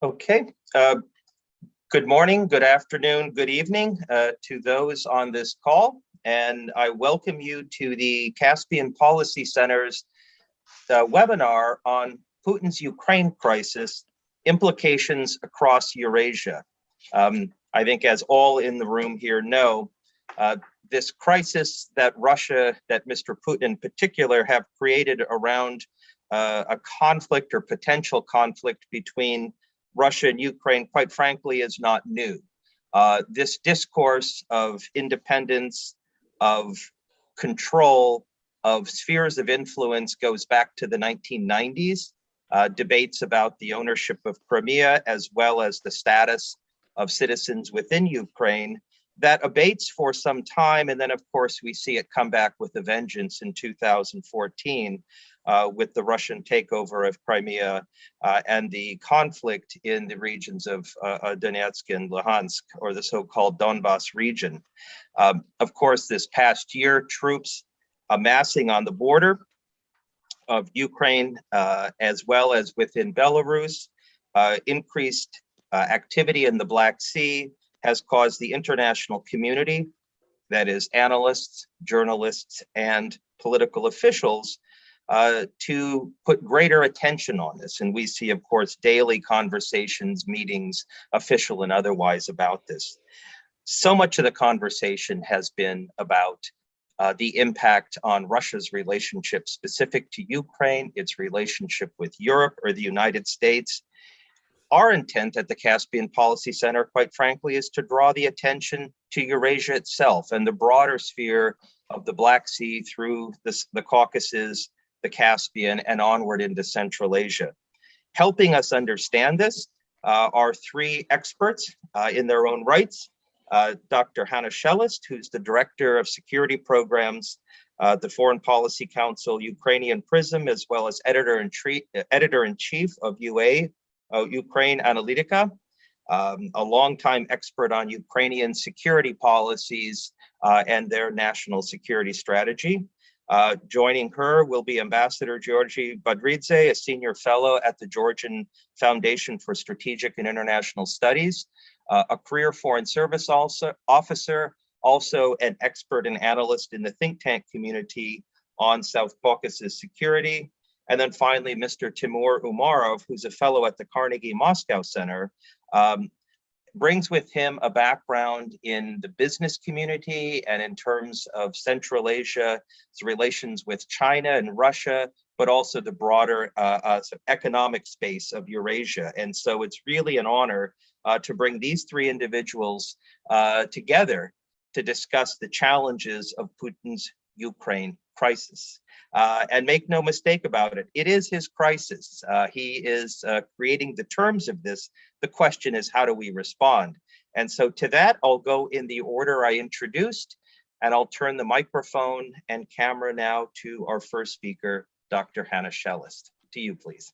Okay. Good morning, good afternoon, good evening to those on this call. And I welcome you to the Caspian Policy Center's webinar on Putin's Ukraine crisis, implications across Eurasia. I think as all in the room here know, this crisis that Russia, that Mr. Putin in particular, have created around a conflict or potential conflict between Russia and Ukraine, quite frankly, is not new. This discourse of independence, of control, of spheres of influence goes back to the 1990s, debates about the ownership of Crimea, as well as the status of citizens within Ukraine, that abates for some time. And then, of course, we see it come back with a vengeance in 2014 with the Russian takeover of Crimea and the conflict in the regions of Donetsk and Luhansk, or the so-called Donbas region. Of course, this past year, troops amassing on the border of Ukraine, as well as within Belarus, increased activity in the Black Sea has caused the international community, that is analysts, journalists, and political officials, to put greater attention on this. And we see, of course, daily conversations, meetings, official and otherwise, about this. So much of the conversation has been about the impact on Russia's relationship specific to Ukraine, its relationship with Europe or the United States. Our intent at the Caspian Policy Center, quite frankly, is to draw the attention to Eurasia itself and the broader sphere of the Black Sea through the Caucasus, the Caspian, and onward into Central Asia. Helping us understand this are three experts in their own rights. Dr. Hannah Shellist, who's the Director of Security Programs, the Foreign Policy Council Ukrainian Prism, as well as Editor-in-Chief of UA, Ukraine Analytica, a longtime expert on Ukrainian security policies and their national security strategy. Joining her will be Ambassador Georgi Badridze, a senior fellow at the Georgian Foundation for Strategic and International Studies, a career foreign service officer, also an expert and analyst in the think tank community on South Caucasus security. And then finally, Mr. Timur Omarov, who's a fellow at the Carnegie Moscow Center, brings with him a background in the business community and in terms of Central Asia's relations with China and Russia, but also the broader economic space of Eurasia. And so it's really an honor to bring these three individuals together to discuss the challenges of Putin's Ukraine crisis. And make no mistake about it, it is his crisis. He is creating the terms of this. The question is, how do we respond? And so to that, I'll go in the order I introduced, and I'll turn the microphone and camera now to our first speaker, Dr. Hannah Shellist. To you, please.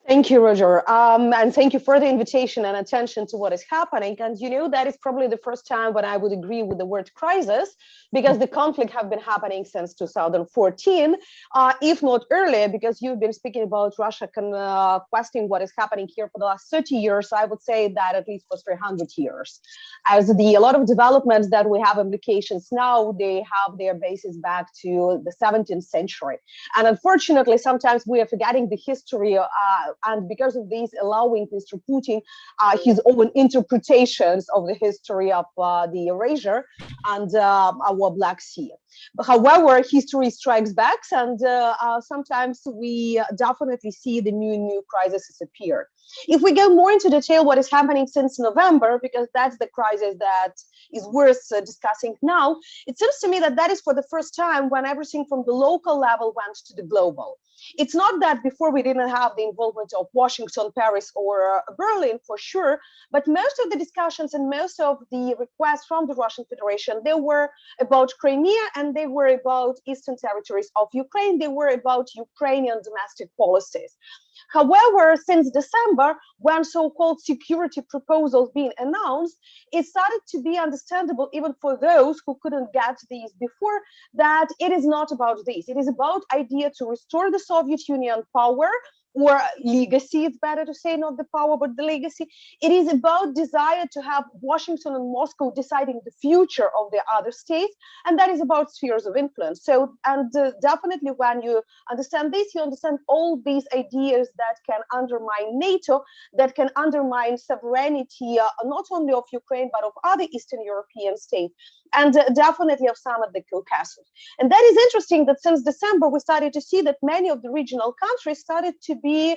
Thank you, Roger. And thank you for the invitation and attention to what is happening. And you know, that is probably the first time when I would agree with the word crisis, because the conflict have been happening since 2014, if not earlier, because you've been speaking about Russia questioning what is happening here for the last 30 years. I would say that at least for 300 years. As a lot of developments that we have implications now, they have their basis back to the 17th century. And unfortunately, sometimes we are forgetting the history and because of this, allowing Mr. Putin his own interpretations of the history of the Eurasia and our Black Sea. However, history strikes back, and sometimes we definitely see the new crises appear. If we go more into detail what is happening since November, because that's the crisis that is worth discussing now, it seems to me that that is for the first time when everything from the local level went to the global. It's not that before we didn't have the involvement of Washington, Paris, or Berlin for sure, but most of the discussions and most of the requests from the Russian Federation, they were about Crimea and they were about eastern territories of Ukraine. They were about Ukrainian domestic policies. However, since December, when so-called security proposals being announced, it started to be understandable even for those who couldn't get these before, that it is not about this. It is about idea to restore the Soviet Union power or legacy, it's better to say, not the power, but the legacy. It is about desire to have Washington and Moscow deciding the future of the other states, and that is about spheres of influence. So, and definitely when you understand this, you understand all these ideas that can undermine NATO, that can undermine sovereignty, not only of Ukraine, but of other Eastern European states, and definitely of some of the Caucasus. And that is interesting that since December, we started to see that many of the regional countries started to be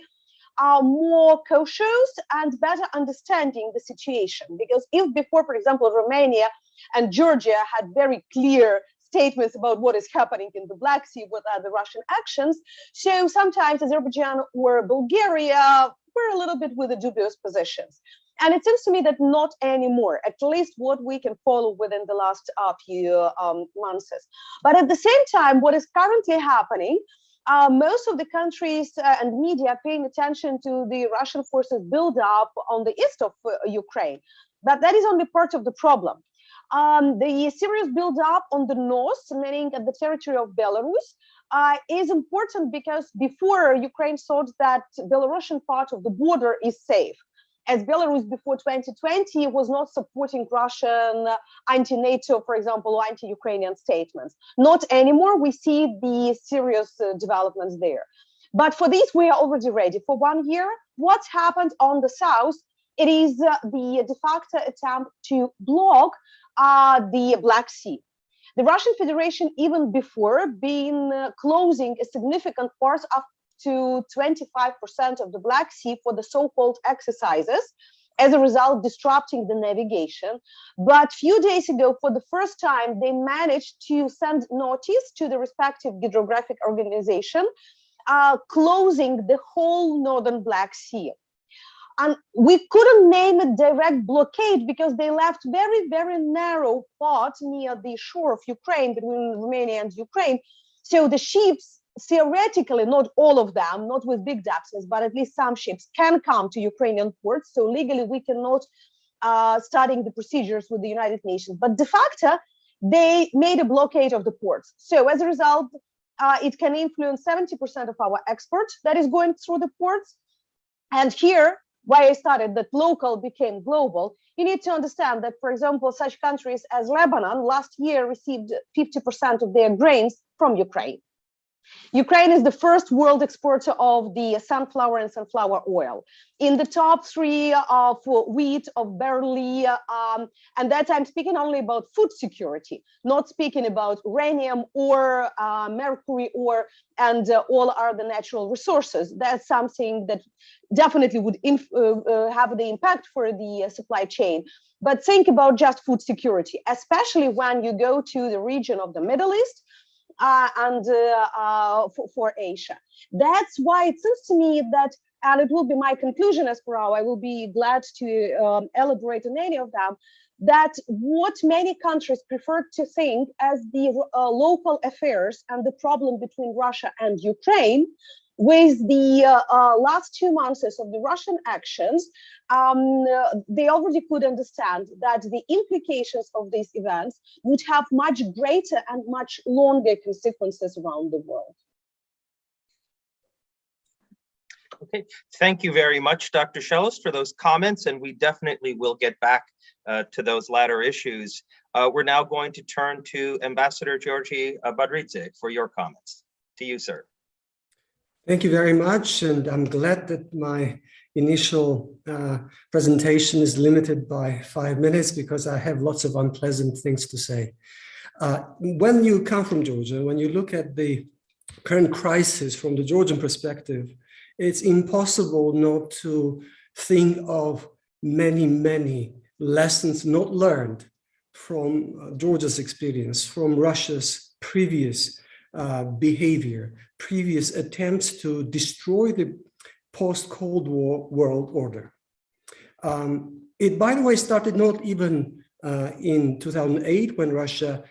more cautious and better understanding the situation. Because if before, for example, Romania and Georgia had very clear statements about what is happening in the Black Sea, what are the Russian actions, so sometimes Azerbaijan or Bulgaria were a little bit with the dubious positions. And it seems to me that not anymore, at least what we can follow within the last few months. But at the same time, what is currently happening, most of the countries and media paying attention to the Russian forces build up on the east of Ukraine. But that is only part of the problem. The serious build up on the north, meaning at the territory of Belarus, is important because before Ukraine thought that the Belarusian part of the border is safe, as Belarus before 2020 was not supporting Russian anti-NATO, for example, or anti-Ukrainian statements. Not anymore. We see the serious developments there. But for this, we are already ready. For 1 year, what's happened on the south, it is the de facto attempt to block the Black Sea. The Russian Federation, even before, been closing a significant part of to 25% of the Black Sea for the so-called exercises, as a result disrupting the navigation. But few days ago, for the first time, they managed to send notice to the respective hydrographic organization, closing the whole northern Black Sea. And we couldn't name it direct blockade because they left very, very narrow part near the shore of Ukraine, between Romania and Ukraine. So the ships, theoretically, not all of them, not with big depths, but at least some ships can come to Ukrainian ports. So legally, we cannot starting the procedures with the United Nations. But de facto, they made a blockade of the ports. So as a result, it can influence 70% of our exports that is going through the ports. And here, why I started that local became global, you need to understand that, for example, such countries as Lebanon last year received 50% of their grains from Ukraine. Ukraine is the first world exporter of the sunflower and sunflower oil. In the top three of wheat, of barley, and that I'm speaking only about food security, not speaking about uranium or mercury or and all other natural resources. That's something that definitely would have the impact for the supply chain. But think about just food security, especially when you go to the region of the Middle East, and for Asia. That's why it seems to me that, and it will be my conclusion as per now, I will be glad to elaborate on any of them, that what many countries prefer to think as the local affairs and the problem between Russia and Ukraine, with the last 2 months of the Russian actions, they already could understand that the implications of these events would have much greater and much longer consequences around the world. Okay, thank you very much, Dr. Shellis, for those comments, and we definitely will get back to those latter issues. We're now going to turn to Ambassador Georgi Badridze for your comments. To you, sir. Thank you very much, and I'm glad that my initial presentation is limited by 5 minutes because I have lots of unpleasant things to say. When you come from Georgia, when you look at the current crisis from the Georgian perspective, it's impossible not to think of many, many lessons not learned from Georgia's experience, from Russia's previous behavior, previous attempts to destroy the post-Cold War world order. It, by the way, started not even in 2008 when Russia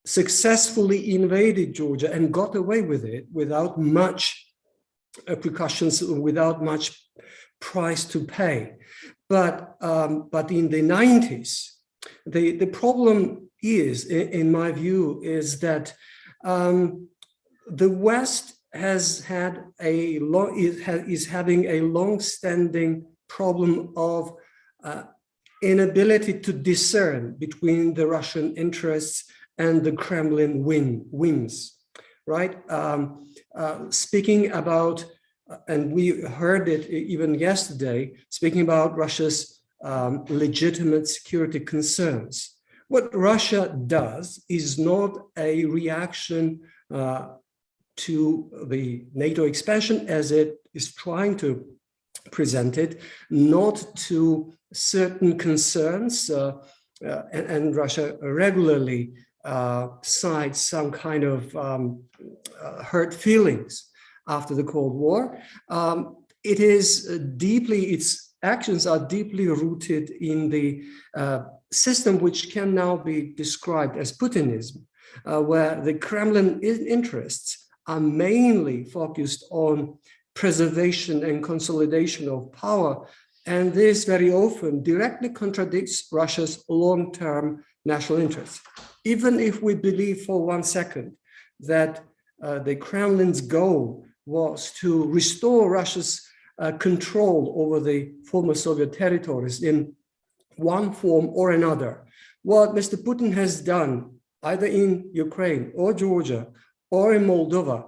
successfully invaded Georgia and got away with it without much precautions, without much price to pay. But in the 90s, the problem is, in my view, is that the West is having a long-standing problem of inability to discern between the Russian interests and the Kremlin whims, right? Speaking about, and we heard it even yesterday, speaking about Russia's legitimate security concerns. What Russia does is not a reaction to the NATO expansion as it is trying to present it, not to certain concerns, and Russia regularly cites some kind of hurt feelings after the Cold War. Its actions are deeply rooted in the system which can now be described as Putinism, where the Kremlin interests are mainly focused on preservation and consolidation of power. And this very often directly contradicts Russia's long-term national interests. Even if we believe for 1 second that the Kremlin's goal was to restore Russia's control over the former Soviet territories in one form or another, what Mr. Putin has done, either in Ukraine or Georgia or in Moldova,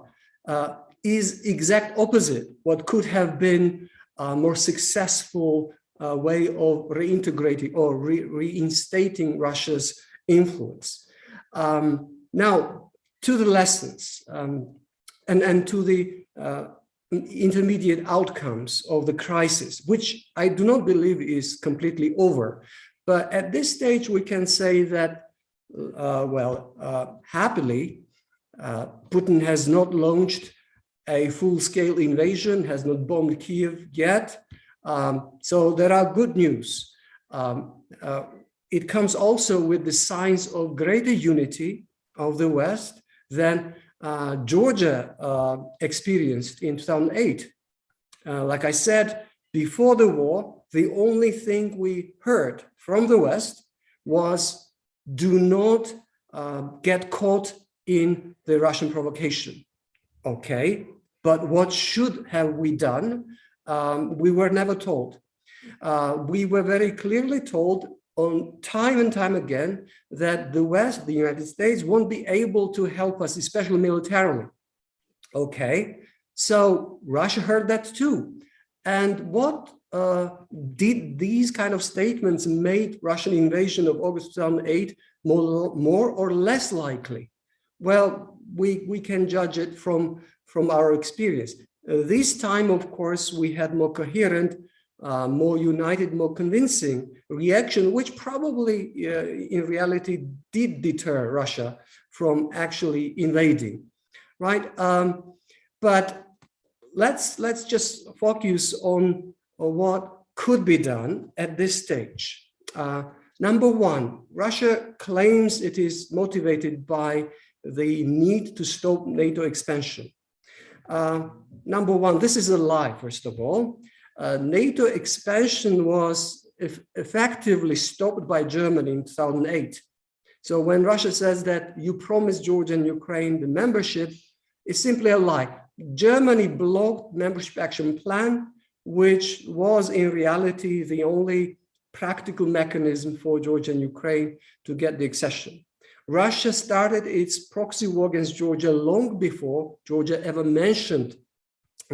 is exact opposite what could have been a more successful way of reintegrating or reinstating Russia's influence. Now, to the lessons and to the intermediate outcomes of the crisis, which I do not believe is completely over. But at this stage, we can say that, happily, Putin has not launched a full-scale invasion, has not bombed Kiev yet. So there are good news. It comes also with the signs of greater unity of the West than Georgia experienced in 2008. Like I said, before the war, the only thing we heard from the West was do not get caught in the Russian provocation. Okay, but what should have we done? We were never told. We were very clearly told on time and time again that the West, the United States, won't be able to help us, especially militarily. Okay, so Russia heard that too. And what did these kind of statements made Russian invasion of August 2008 more or less likely? Well, we can judge it from our experience. This time, of course, we had more coherent, more united, more convincing reaction, which probably in reality did deter Russia from actually invading, right? But let's just focus on what could be done at this stage. Number one, Russia claims it is motivated by the need to stop NATO expansion. Number one, this is a lie, first of all. NATO expansion was effectively stopped by Germany in 2008. So when Russia says that you promised Georgia and Ukraine the membership, it's simply a lie. Germany blocked membership action plan, which was in reality the only practical mechanism for Georgia and Ukraine to get the accession. Russia started its proxy war against Georgia long before Georgia ever mentioned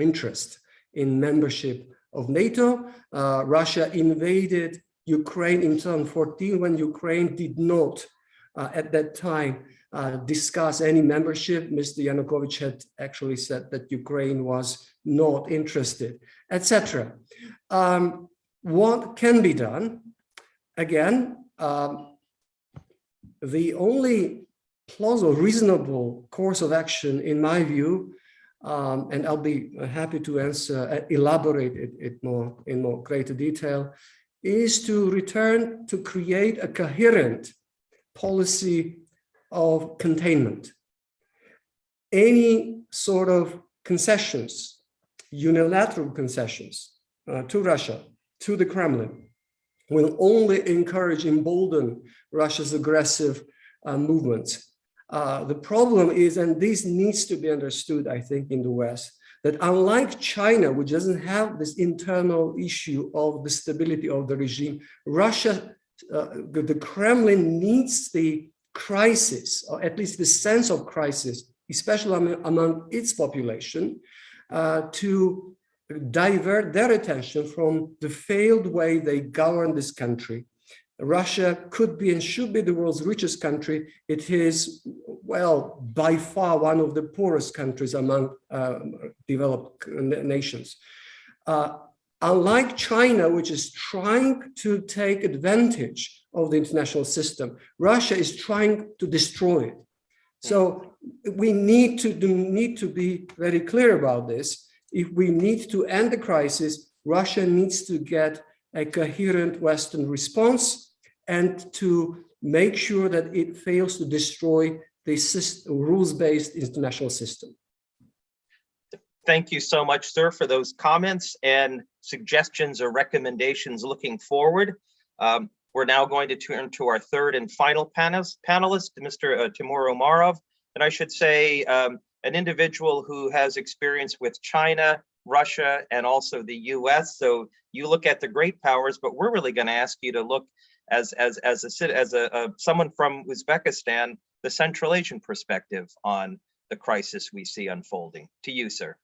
interest in membership of NATO. Russia invaded Ukraine in 2014 when Ukraine did not, at that time, discuss any membership. Mr. Yanukovych had actually said that Ukraine was not interested, etc. What can be done? Again, the only plausible, reasonable course of action, in my view, and I'll be happy to elaborate it more in more greater detail, is to return to create a coherent policy of containment. Any sort of concessions, unilateral concessions to Russia, to the Kremlin, will only encourage, embolden Russia's aggressive movements. The problem is, and this needs to be understood, I think, in the West, that unlike China, which doesn't have this internal issue of the stability of the regime, Russia, the Kremlin needs the crisis, or at least the sense of crisis, especially among its population, to divert their attention from the failed way they govern this country. Russia could be and should be the world's richest country. It is, well, by far one of the poorest countries among developed nations. Unlike China, which is trying to take advantage of the international system, Russia is trying to destroy it. So we need to be very clear about this. If we need to end the crisis, Russia needs to get a coherent Western response and to make sure that it fails to destroy the rules-based international system. Thank you so much, sir, for those comments and suggestions or recommendations looking forward. We're now going to turn to our third and final panelist, Mr. Timur Omarov. And I should say an individual who has experience with China, Russia, and also the US. So you look at the great powers, but we're really going to ask you to look as someone from Uzbekistan, the Central Asian perspective on the crisis we see unfolding. To you, sir.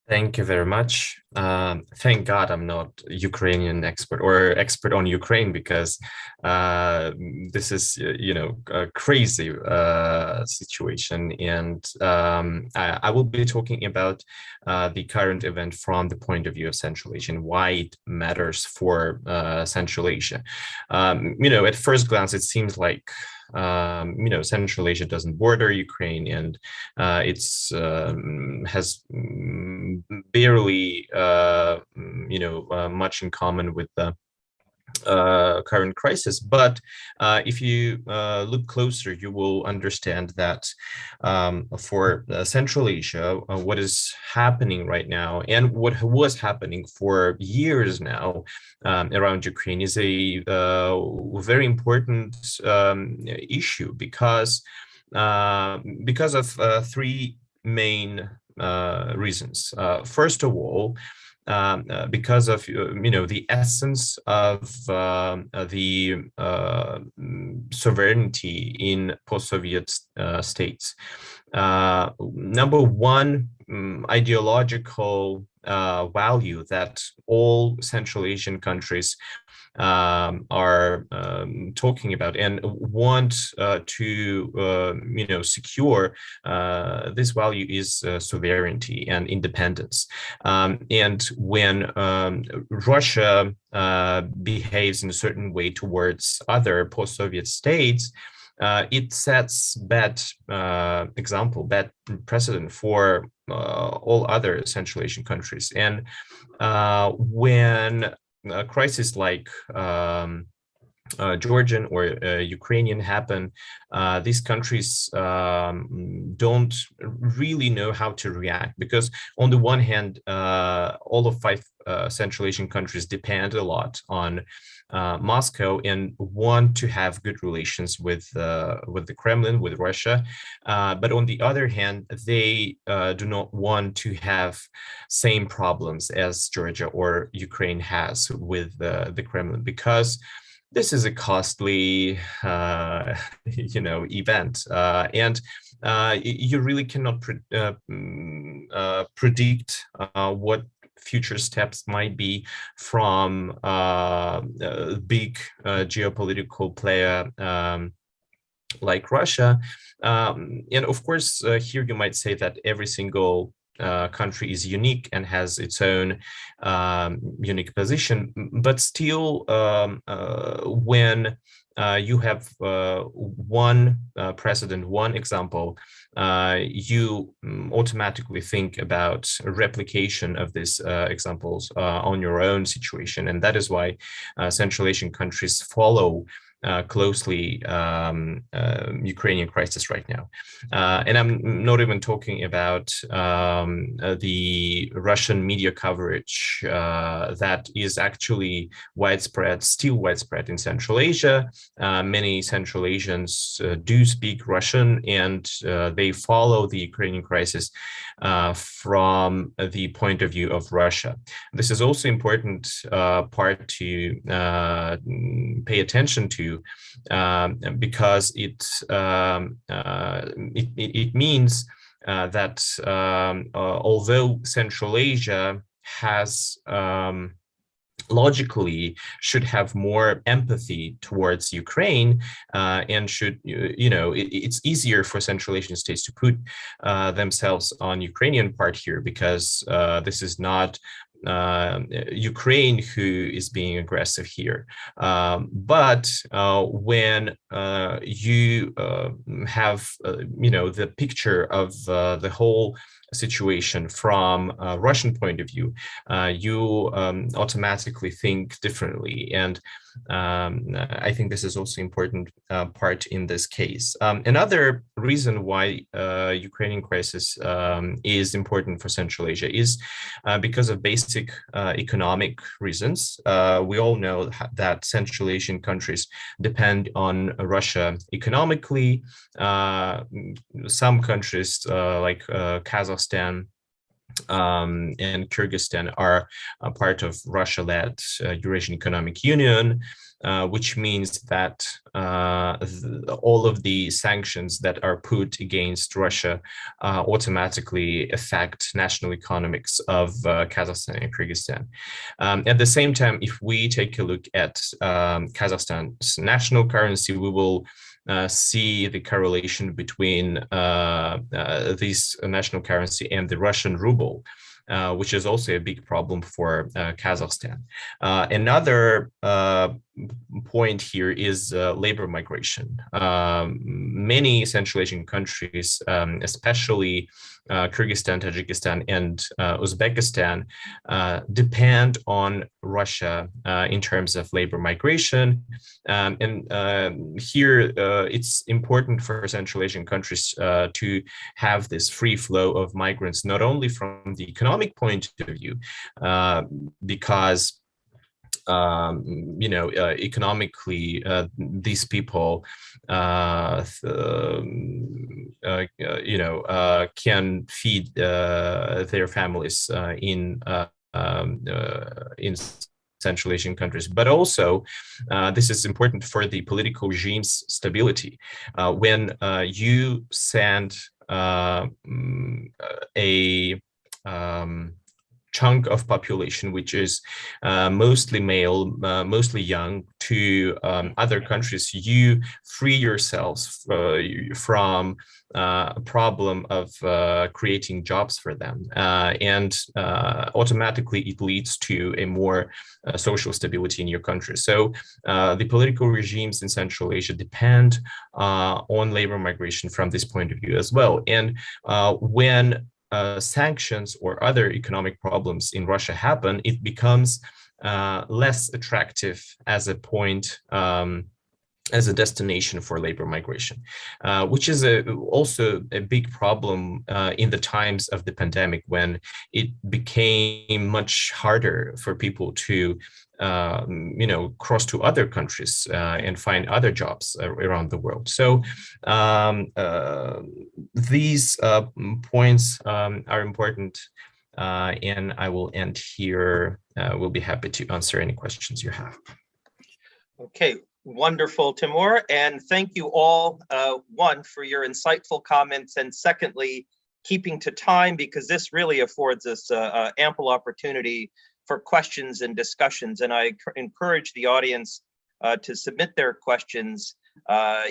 Thank you very much. Thank God I'm not Ukrainian expert or expert on Ukraine, because this is, a crazy situation. And I will be talking about the current event from the point of view of Central Asia and why it matters for Central Asia. At first glance, it seems like Central Asia doesn't border Ukraine, and it's has barely much in common with the current crisis. But if you look closer, you will understand that for Central Asia, what is happening right now and what was happening for years now around Ukraine is a very important issue because of three main reasons. First of all, because of the essence of the sovereignty in post-Soviet states. Number one, ideological value that all Central Asian countries are talking about and want to secure this value is sovereignty and independence. And when Russia behaves in a certain way towards other post-Soviet states, it sets bad precedent for all other Central Asian countries. And when a crisis like Georgian or Ukrainian happen, these countries don't really know how to react, because on the one hand, all of five Central Asian countries depend a lot on Moscow and want to have good relations with the Kremlin, with Russia. But on the other hand, they do not want to have same problems as Georgia or Ukraine has with the Kremlin, because this is a costly, event, and you really cannot predict what future steps might be from a big geopolitical player like Russia. And of course, here you might say that every single country is unique and has its own unique position, but still, when you have one precedent, one example, you automatically think about replication of these examples on your own situation. And that is why Central Asian countries follow closely Ukrainian crisis right now. And I'm not even talking about the Russian media coverage that is actually widespread, still widespread in Central Asia. Many Central Asians do speak Russian, and they follow the Ukrainian crisis from the point of view of Russia. This is also important part to pay attention to, because it means that although Central Asia has logically should have more empathy towards Ukraine, and should, it's easier for Central Asian states to put themselves on Ukrainian part here, because this is not Ukraine who is being aggressive here. But when you have, the picture of the whole situation from a Russian point of view, you automatically think differently. And I think this is also important part in this case. Another reason why Ukrainian crisis is important for Central Asia is because of basic economic reasons. We all know that Central Asian countries depend on Russia economically. Some countries like Kazakhstan and Kyrgyzstan are a part of Russia-led Eurasian Economic Union, which means that all of the sanctions that are put against Russia automatically affect national economics of Kazakhstan and Kyrgyzstan. At the same time, if we take a look at Kazakhstan's national currency, we will see the correlation between this national currency and the Russian ruble, which is also a big problem for Kazakhstan. Another point here is labor migration. Many Central Asian countries, especially Kyrgyzstan, Tajikistan, and Uzbekistan, depend on Russia in terms of labor migration. And here it's important for Central Asian countries to have this free flow of migrants, not only from the economic point of view, because economically, these people, can feed their families in Central Asian countries. But also, this is important for the political regime's stability. When you send a chunk of population, which is mostly male, mostly young, to other countries, you free yourselves from a problem of creating jobs for them. And automatically it leads to a more social stability in your country. So the political regimes in Central Asia depend on labor migration from this point of view as well. And when sanctions or other economic problems in Russia happen, it becomes less attractive as a point, as a destination for labor migration, which is also a big problem in the times of the pandemic, when it became much harder for people to cross to other countries and find other jobs around the world. So these points are important, and I will end here. We'll be happy to answer any questions you have. Okay, wonderful, Timur. And thank you all, one, for your insightful comments, and secondly, keeping to time, because this really affords us ample opportunity for questions and discussions. And I encourage the audience to submit their questions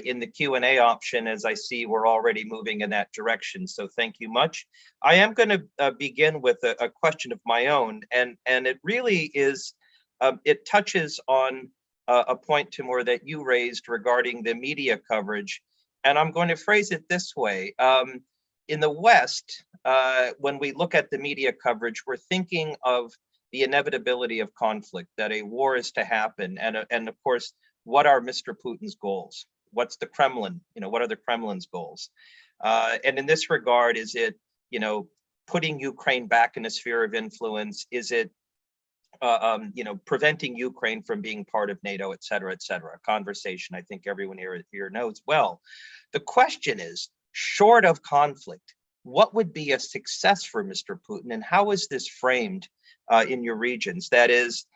in the Q&A option, as I see we're already moving in that direction. So thank you much. I am going to begin with a question of my own, and it really is, it touches on a point, Timur, that you raised regarding the media coverage. And I'm going to phrase it this way. In the West, when we look at the media coverage, we're thinking of the inevitability of conflict, that a war is to happen. And of course, what are Mr. Putin's goals? What's the Kremlin, what are the Kremlin's goals? And in this regard, is it, putting Ukraine back in a sphere of influence? Is it, preventing Ukraine from being part of NATO, et cetera, et cetera? Conversation I think everyone here knows well. The question is, short of conflict, what would be a success for Mr. Putin, and how is this framed in your regions? That is,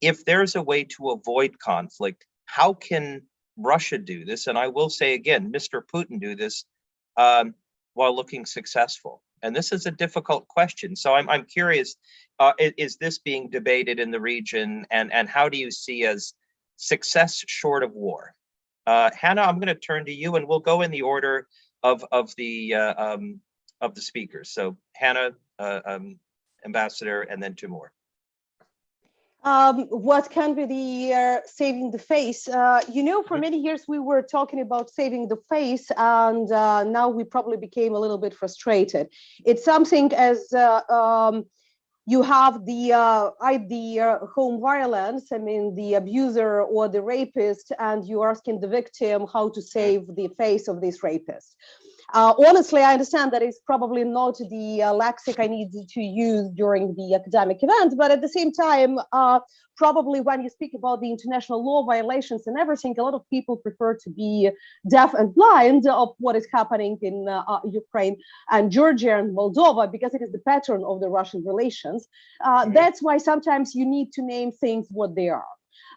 if there's a way to avoid conflict, how can Russia do this? And I will say again, Mr. Putin do this while looking successful? And this is a difficult question. So I'm curious, is this being debated in the region, and how do you see as success short of war? Hannah, I'm going to turn to you, and we'll go in the order of the speakers. So Hannah, Ambassador, and then Timur. What can be the saving the face? For many years we were talking about saving the face, and now we probably became a little bit frustrated. It's something as you have the home violence, the abuser or the rapist, and you're asking the victim how to save the face of this rapist. Honestly, I understand that it's probably not the lexic I need to use during the academic event, but at the same time, probably when you speak about the international law violations and everything, a lot of people prefer to be deaf and blind of what is happening in Ukraine and Georgia and Moldova, because it is the pattern of the Russian relations. That's why sometimes you need to name things what they are.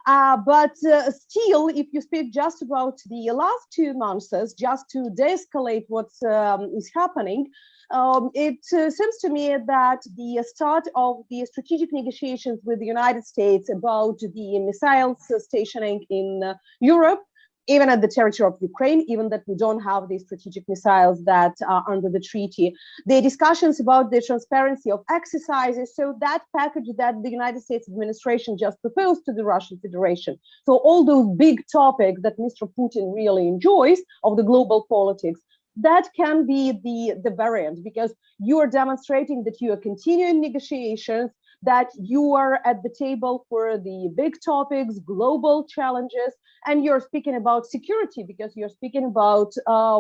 But still, if you speak just about the last 2 months, just to de-escalate what is happening, it seems to me that the start of the strategic negotiations with the United States about the missiles stationing in Europe, even at the territory of Ukraine, even that we don't have the strategic missiles that are under the treaty, the discussions about the transparency of exercises, so that package that the United States administration just proposed to the Russian Federation. So all those big topics that Mr. Putin really enjoys of the global politics, that can be the variant, because you are demonstrating that you are continuing negotiations, that you are at the table for the big topics, global challenges, and you're speaking about security, because you're speaking about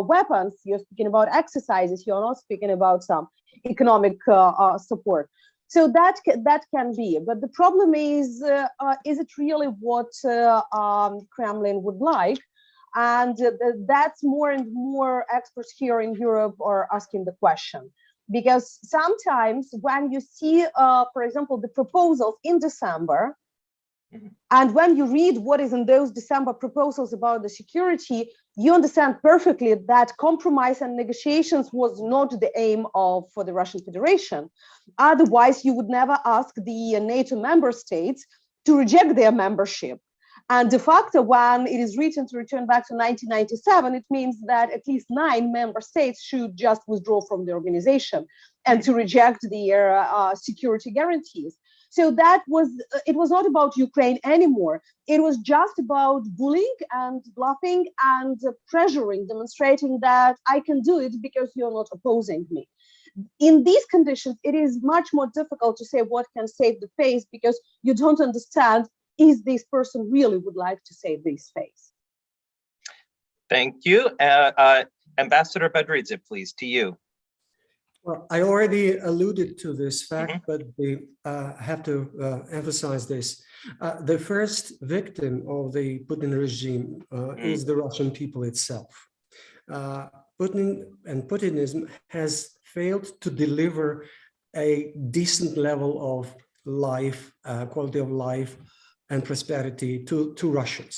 weapons, you're speaking about exercises, you're not speaking about some economic support. So that can be, but the problem is it really what Kremlin would like? And that's more and more experts here in Europe are asking the question. Because sometimes when you see, for example, the proposals in December, and when you read what is in those December proposals about the security, you understand perfectly that compromise and negotiations was not the aim for the Russian Federation. Otherwise, you would never ask the NATO member states to reject their membership. And de facto, when it is written to return back to 1997, it means that at least 9 member states should just withdraw from the organization and to reject their security guarantees. So it was not about Ukraine anymore. It was just about bullying and bluffing and pressuring, demonstrating that I can do it because you're not opposing me. In these conditions, it is much more difficult to say what can save the face, because you don't understand, is this person really would like to save this face? Thank you. Ambassador Badridze, please, to you. Well, I already alluded to this fact, but we have to emphasize this. The first victim of the Putin regime is the Russian people itself. Putin and Putinism has failed to deliver a decent level of life, quality of life, and prosperity to Russians.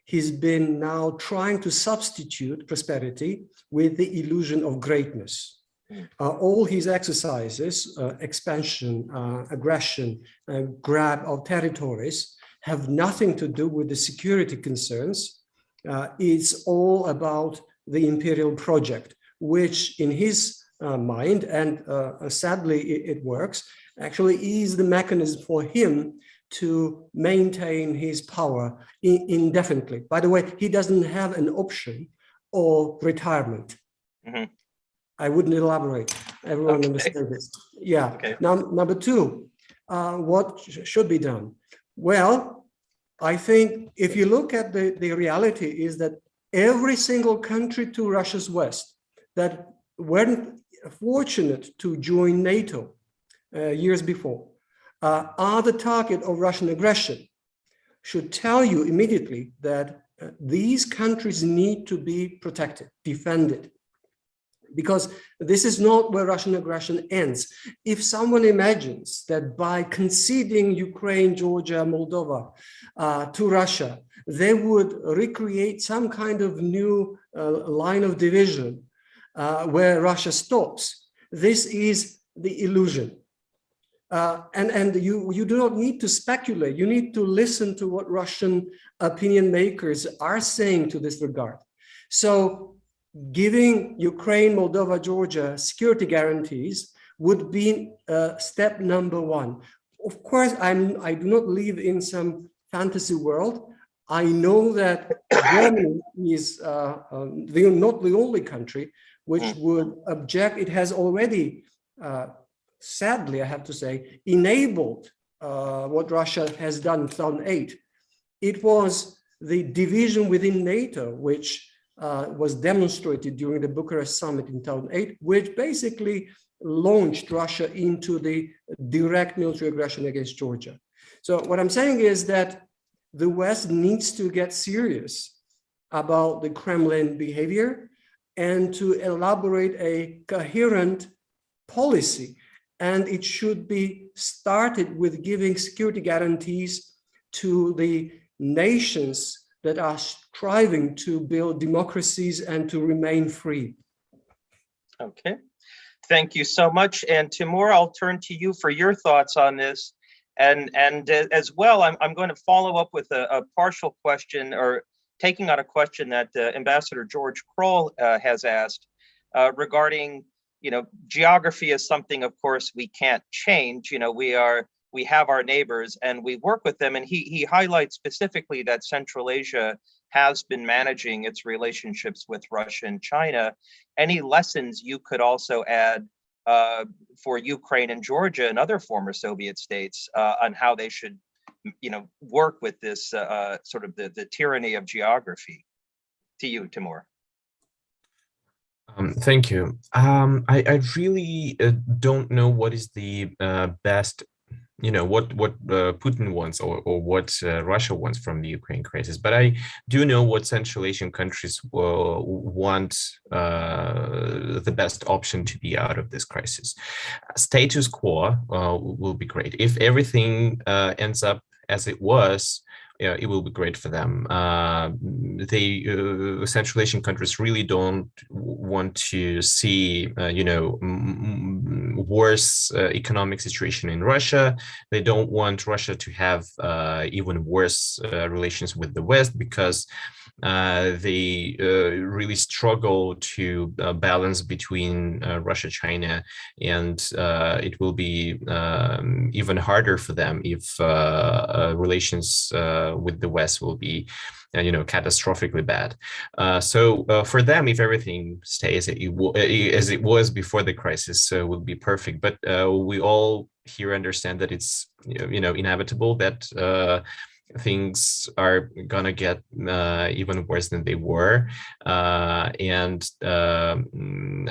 He's been now trying to substitute prosperity with the illusion of greatness. All his exercises, expansion, aggression, grab of territories, have nothing to do with the security concerns. It's all about the imperial project, which in his mind, and sadly it works, actually is the mechanism for him to maintain his power indefinitely. By the way, he doesn't have an option or retirement. I wouldn't elaborate. Everyone understands this. Yeah. Okay. Now, number 2, what should be done? Well, I think if you look at the reality is that every single country to Russia's west that weren't fortunate to join NATO years before are the target of Russian aggression should tell you immediately that these countries need to be protected, defended, because this is not where Russian aggression ends. If someone imagines that by conceding Ukraine, Georgia, Moldova to Russia, they would recreate some kind of new line of division where Russia stops, this is the illusion. And you do not need to speculate. You need to listen to what Russian opinion makers are saying to this regard. So giving Ukraine, Moldova, Georgia security guarantees would be step number one. Of course, I do not live in some fantasy world. I know that Germany is not the only country which would object. It has already sadly, I have to say, enabled what Russia has done in 2008. It was the division within NATO, which was demonstrated during the Bucharest summit in 2008, which basically launched Russia into the direct military aggression against Georgia. So what I'm saying is that the West needs to get serious about the Kremlin behavior and to elaborate a coherent policy. And it should be started with giving security guarantees to the nations that are striving to build democracies and to remain free. Okay, thank you so much. And Timur, I'll turn to you for your thoughts on this. And as well, I'm going to follow up with a partial question, or taking on a question that Ambassador George Kroll has asked regarding, geography is something, of course, we can't change. We have our neighbors and we work with them. And he highlights specifically that Central Asia has been managing its relationships with Russia and China. Any lessons you could also add for Ukraine and Georgia and other former Soviet states on how they should, work with this sort of the tyranny of geography? To you, Timur. Thank you. I really don't know what is the best, what Putin wants or what Russia wants from the Ukraine crisis. But I do know what Central Asian countries want the best option to be out of this crisis. Status quo will be great. If everything ends up as it was, it will be great for them. The Central Asian countries really don't want to see, worse economic situation in Russia. They don't want Russia to have even worse relations with the West, because they really struggle to balance between Russia, China, and it will be even harder for them if relations with the West will be, catastrophically bad. So for them, if everything stays as it was before the crisis, will be perfect. But we all here understand that it's inevitable that things are gonna get even worse than they were, and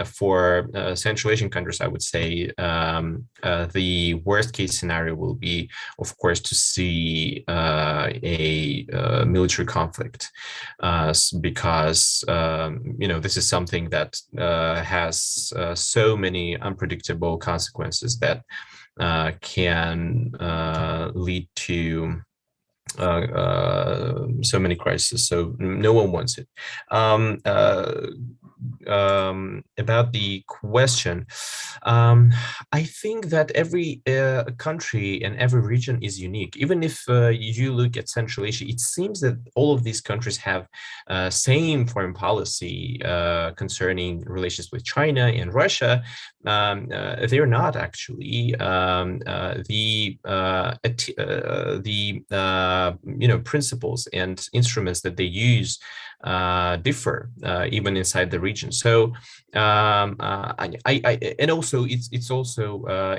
for Central Asian countries, I would say the worst case scenario will be, of course, to see a military conflict, because this is something that has so many unpredictable consequences that can lead to so many crises. So no one wants it. About the question, I think that every country and every region is unique. Even if you look at Central Asia, it seems that all of these countries have same foreign policy concerning relations with China and Russia. They're not actually. The principles and instruments that they use differ even inside the region. So and also it's also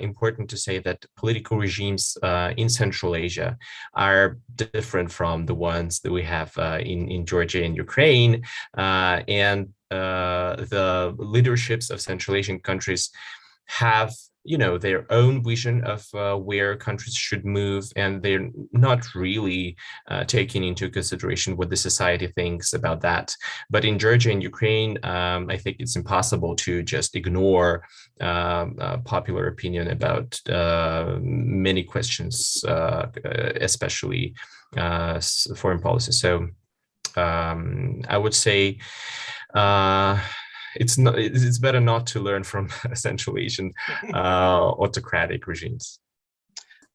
important to say that political regimes in Central Asia are different from the ones that we have in Georgia and Ukraine, and the leaderships of Central Asian countries have their own vision of where countries should move, and they're not really taking into consideration what the society thinks about that. But in Georgia and Ukraine, I think it's impossible to just ignore popular opinion about many questions, especially foreign policy. So I would say it's better not to learn from Central Asian autocratic regimes.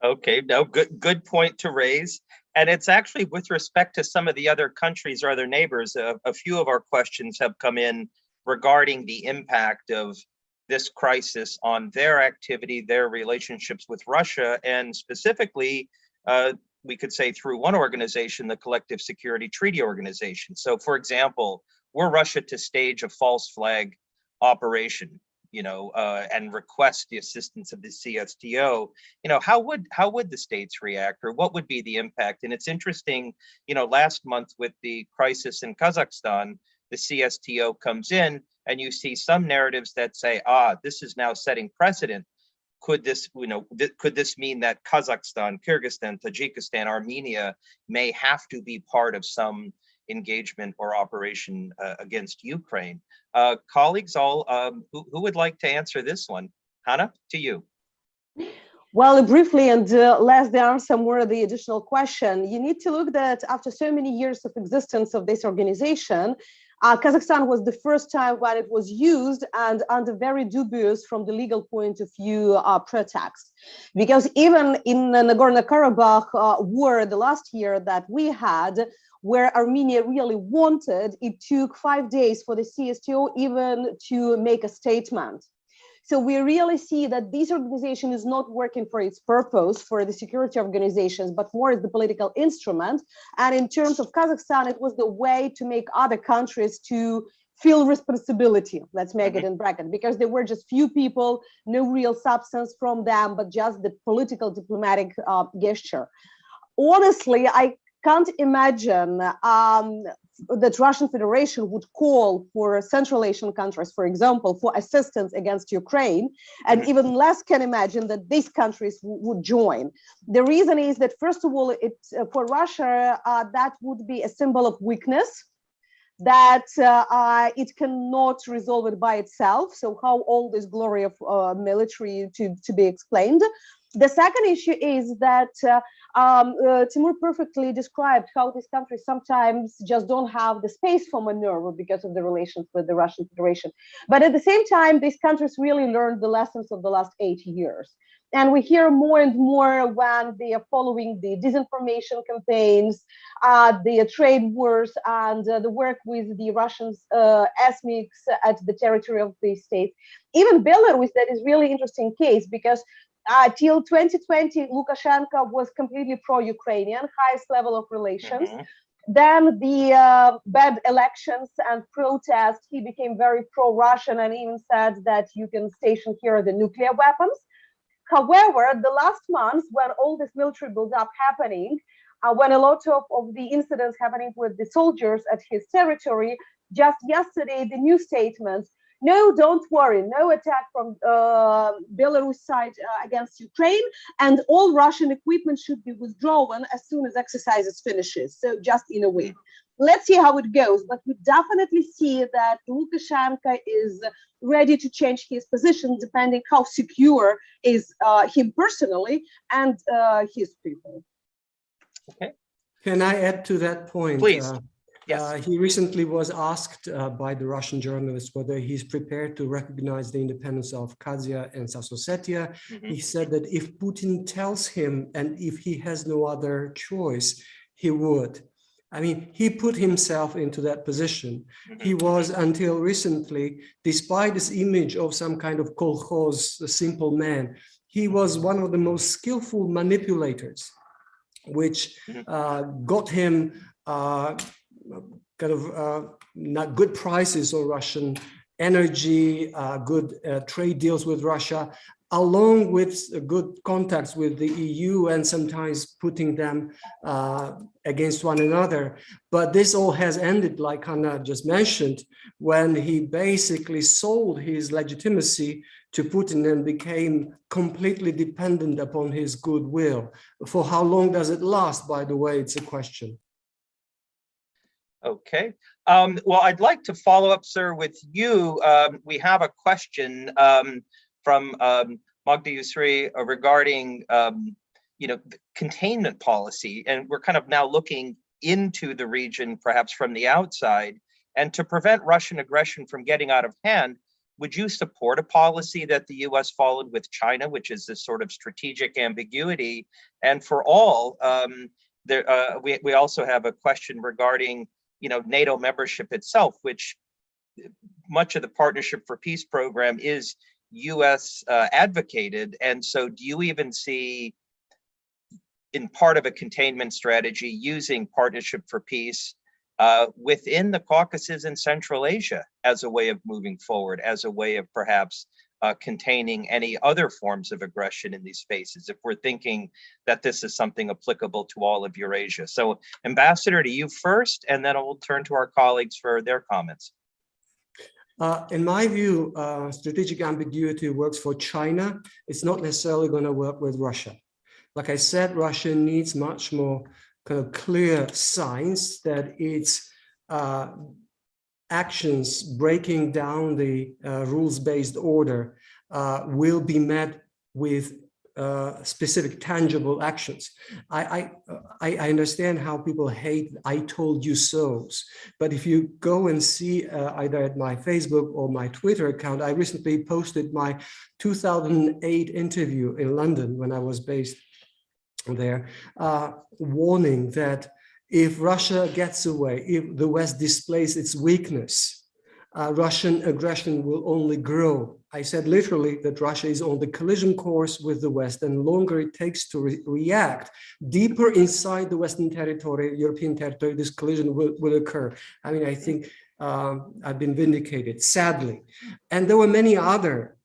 Okay, no, good point to raise. And it's actually with respect to some of the other countries or other neighbors, a few of our questions have come in regarding the impact of this crisis on their activity, their relationships with Russia, and specifically, we could say through one organization, the Collective Security Treaty Organization. So for example, were Russia to stage a false flag operation, and request the assistance of the CSTO, how would the states react, or what would be the impact? And it's interesting, last month with the crisis in Kazakhstan, the CSTO comes in and you see some narratives that say, this is now setting precedent. Could this mean that Kazakhstan, Kyrgyzstan, Tajikistan, Armenia may have to be part of some engagement or operation against Ukraine? Colleagues, all who would like to answer this one? Hannah, to you. Well, briefly, and lest there are some more of the additional question, you need to look that after so many years of existence of this organization, Kazakhstan was the first time when it was used, and under very dubious from the legal point of view pretext. Because even in Nagorno-Karabakh war the last year that we had, where Armenia really wanted, it took 5 days for the CSTO even to make a statement. So we really see that this organization is not working for its purpose, for the security organizations, but more as the political instrument. And in terms of Kazakhstan, it was the way to make other countries to feel responsibility, let's make it in bracket, because there were just few people, no real substance from them, but just the political diplomatic gesture. Honestly, I can't imagine that Russian Federation would call for Central Asian countries, for example, for assistance against Ukraine, and even less can imagine that these countries would join. The reason is that, first of all, for Russia, that would be a symbol of weakness, that it cannot resolve it by itself. So how all this glory of military to be explained. The second issue is that Timur perfectly described how these countries sometimes just don't have the space for maneuver because of the relations with the Russian Federation. But at the same time, these countries really learned the lessons of the last 80 years. And we hear more and more when they are following the disinformation campaigns, the trade wars, and the work with the Russian ethnics at the territory of the states. Even Belarus, that is really interesting case, because till 2020, Lukashenko was completely pro-Ukrainian, highest level of relations. Then the bad elections and protests, he became very pro-Russian and even said that you can station here the nuclear weapons. However, the last months, when all this military build-up happening, when a lot of the incidents happening with the soldiers at his territory, just yesterday, the new statements, no, don't worry, no attack from Belarus side against Ukraine, and all Russian equipment should be withdrawn as soon as exercises finishes. So just in a way. Let's see how it goes, but we definitely see that Lukashenko is ready to change his position depending how secure is him personally and his people. Okay. Can I add to that point? Please. Yes. He recently was asked by the Russian journalist whether he's prepared to recognize the independence of Abkhazia and South Ossetia. He said that if Putin tells him and if he has no other choice, he would. I mean, he put himself into that position. He was, until recently, despite this image of some kind of kolkhoz, a simple man, he was one of the most skillful manipulators, which got him not good prices of Russian energy, good trade deals with Russia, along with good contacts with the EU and sometimes putting them against one another. But this all has ended, like Hannah just mentioned, when he basically sold his legitimacy to Putin and became completely dependent upon his goodwill. For how long does it last, by the way, it's a question. Okay. Well, I'd like to follow up, sir, with you. We have a question from Magda Yusri regarding, the containment policy, and we're kind of now looking into the region, perhaps from the outside, and to prevent Russian aggression from getting out of hand. Would you support a policy that the U.S. followed with China, which is this sort of strategic ambiguity? And for all, we also have a question regarding, NATO membership itself, which much of the Partnership for Peace program is U.S. advocated. And so do you even see, in part of a containment strategy, using Partnership for Peace within the Caucasus and Central Asia as a way of moving forward, as a way of perhaps containing any other forms of aggression in these spaces, if we're thinking that this is something applicable to all of Eurasia? So, Ambassador, to you first, and then we'll turn to our colleagues for their comments. In my view, strategic ambiguity works for China. It's not necessarily going to work with Russia. Like I said, Russia needs much more kind of clear signs that its actions breaking down the rules-based order will be met with specific tangible actions. I understand how people hate "I told you so's," but if you go and see either at my Facebook or my Twitter account, I recently posted my 2008 interview in London when I was based there, warning that if Russia gets away, if the West displays its weakness, Russian aggression will only grow. I said literally that Russia is on the collision course with the West, and longer it takes to react, deeper inside the Western territory, European territory, this collision will occur. I mean, I think I've been vindicated, sadly. And there were many other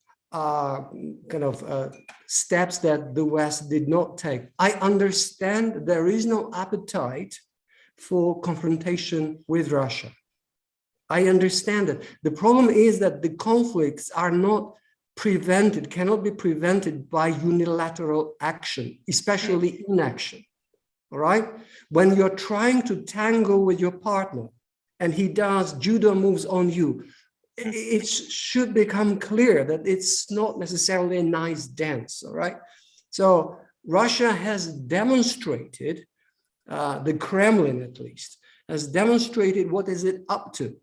steps that the West did not take. I understand there is no appetite for confrontation with Russia. I understand it. The problem is that the conflicts are not prevented, cannot be prevented by unilateral action, especially inaction. All right? When you're trying to tango with your partner and he does judo moves on you, it should become clear that it's not necessarily a nice dance. All right? So Russia has demonstrated, the Kremlin at least, has demonstrated what is it up to.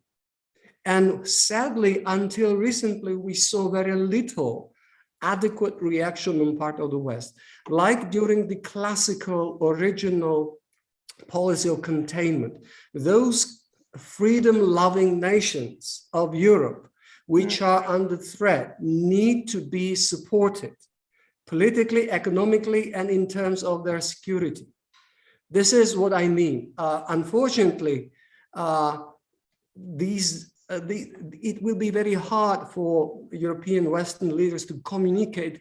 And sadly, until recently, we saw very little adequate reaction on part of the West. Like during the classical original policy of containment, those freedom-loving nations of Europe, which are under threat, need to be supported politically, economically, and in terms of their security. This is what I mean. Unfortunately, it will be very hard for European Western leaders to communicate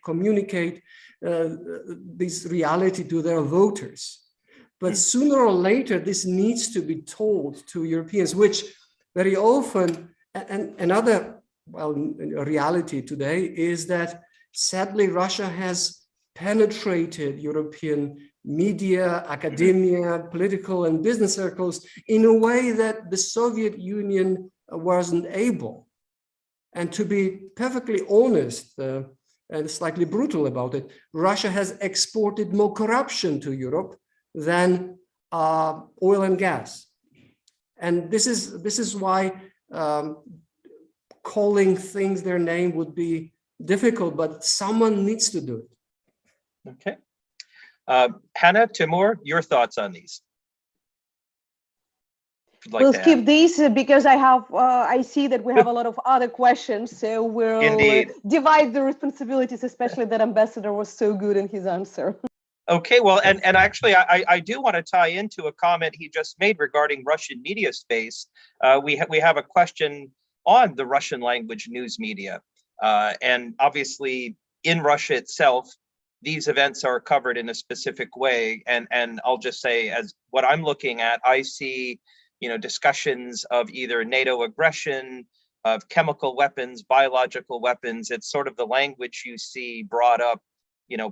this reality to their voters. But sooner or later, this needs to be told to Europeans, which very often, and another reality today is that sadly, Russia has penetrated European media, academia, political and business circles in a way that the Soviet Union wasn't able. And to be perfectly honest and slightly brutal about it, Russia has exported more corruption to Europe than oil and gas. And this is why calling things their name would be difficult, but someone needs to do it. Okay. Hannah, Timur, your thoughts on these? We'll skip these because I see that we have a lot of other questions, so we'll divide the responsibilities, especially that Ambassador was so good in his answer. Okay, well, and actually, I do want to tie into a comment he just made regarding Russian media space. We have a question on the Russian language news media. And obviously in Russia itself, these events are covered in a specific way. And I'll just say, as what I'm looking at, I see, discussions of either NATO aggression, of chemical weapons, biological weapons. It's sort of the language you see brought up,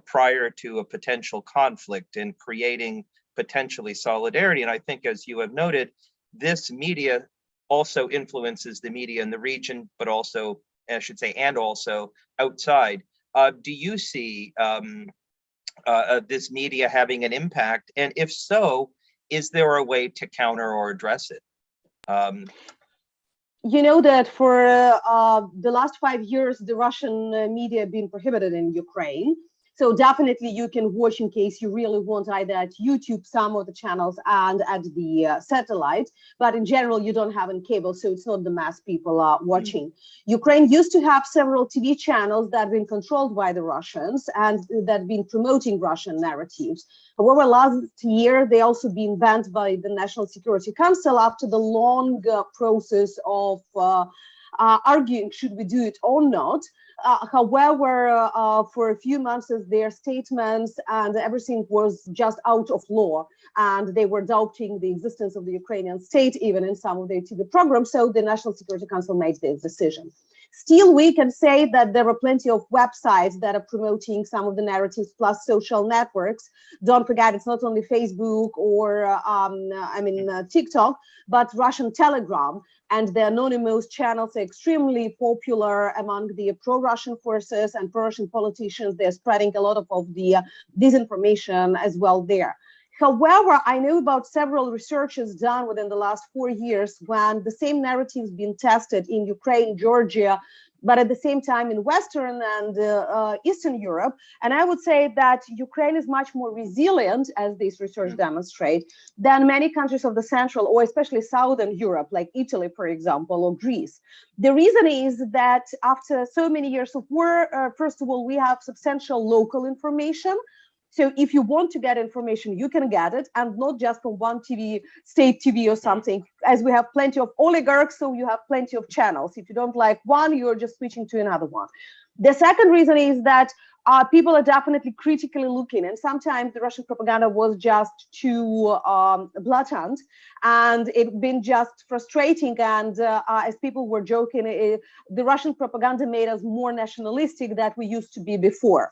prior to a potential conflict and creating potentially solidarity. And I think, as you have noted, this media also influences the media in the region, but also, I should say, and also outside. Do you see this media having an impact? And if so, is there a way to counter or address it? You know that for the last 5 years, the Russian media have been prohibited in Ukraine. So definitely you can watch, in case you really want, either at YouTube some of the channels and at the satellite, but in general you don't have any cable, so it's not the mass people are watching. Ukraine used to have several TV channels that have been controlled by the Russians and that have been promoting Russian narratives. However, last year they also been banned by the National Security Council after the long process of arguing should we do it or not. However, for a few months, their statements and everything was just out of law, and they were doubting the existence of the Ukrainian state, even in some of their TV programs. So the National Security Council made this decision. Still, we can say that there are plenty of websites that are promoting some of the narratives, plus social networks. Don't forget, it's not only Facebook or TikTok, but Russian Telegram. And the anonymous channels are extremely popular among the pro-Russian forces and pro-Russian politicians. They're spreading a lot of the disinformation as well there. However, I know about several researches done within the last 4 years when the same narratives been tested in Ukraine, Georgia, but at the same time in Western and Eastern Europe. And I would say that Ukraine is much more resilient, as this research demonstrate, than many countries of the Central or especially Southern Europe, like Italy, for example, or Greece. The reason is that after so many years of war, first of all, we have substantial local information. So if you want to get information, you can get it, and not just from one TV, state TV or something, as we have plenty of oligarchs, so you have plenty of channels. If you don't like one, you're just switching to another one. The second reason is that people are definitely critically looking, and sometimes the Russian propaganda was just too blatant, and it's been just frustrating. And as people were joking, the Russian propaganda made us more nationalistic than we used to be before.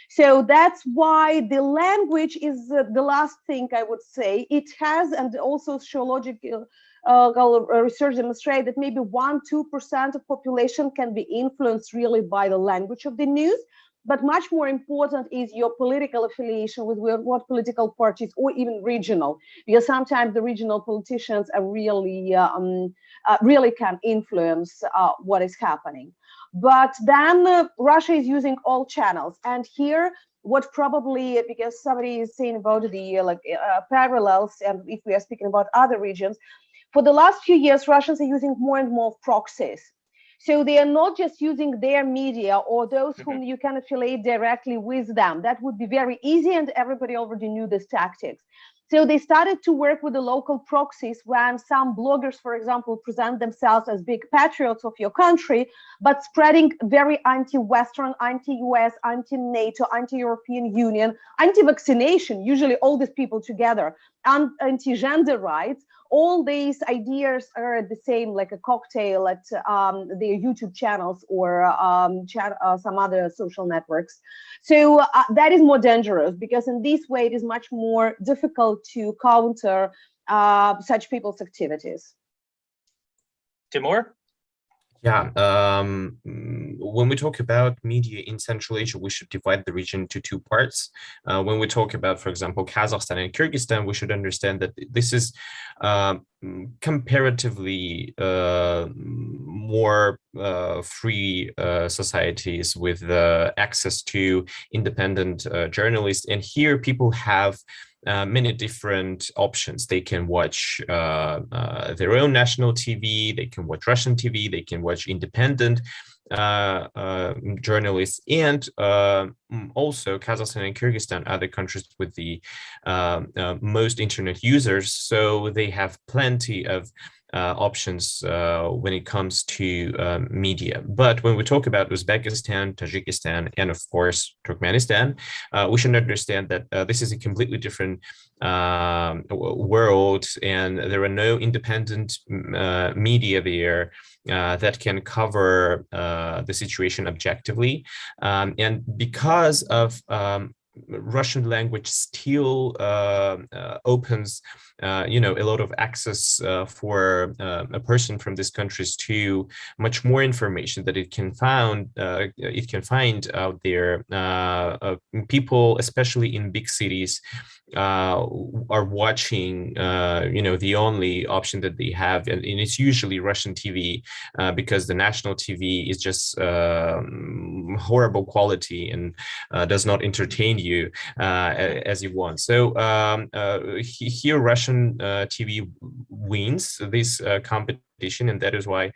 So that's why the language is the last thing I would say. It has, and also sociological research demonstrate that maybe 1-2% of population can be influenced really by the language of the news. But much more important is your political affiliation with what political parties, or even regional, because sometimes the regional politicians are really, really can influence what is happening. But then Russia is using all channels. And here, what probably, because somebody is saying about the parallels, and if we are speaking about other regions, for the last few years, Russians are using more and more proxies. So they are not just using their media or those whom you can affiliate directly with them. That would be very easy, and everybody already knew this tactics. So they started to work with the local proxies when some bloggers, for example, present themselves as big patriots of your country, but spreading very anti-Western, anti-US, anti-NATO, anti-European Union, anti-vaccination, usually all these people together, and anti-gender rights. All these ideas are the same, like a cocktail at their YouTube channels or some other social networks. So that is more dangerous, because in this way it is much more difficult to counter such people's activities. Timur? Yeah, when we talk about media in Central Asia, we should divide the region into two parts. When we talk about, for example, Kazakhstan and Kyrgyzstan, we should understand that this is comparatively more free societies with access to independent journalists. And here people have many different options. They can watch their own national TV, they can watch Russian TV, they can watch independent journalists, and also Kazakhstan and Kyrgyzstan are the countries with the most internet users, so they have plenty of options when it comes to media. But when we talk about Uzbekistan, Tajikistan, and of course Turkmenistan, we should understand that this is a completely different world, and there are no independent media there that can cover the situation objectively. And because of Russian language still opens a lot of access for a person from these countries to much more information that it can find out there. People, especially in big cities, are watching the only option that they have, and it's usually Russian TV, because the national TV is just horrible quality and does not entertain you as you want. So here Russian TV wins this competition, and that is why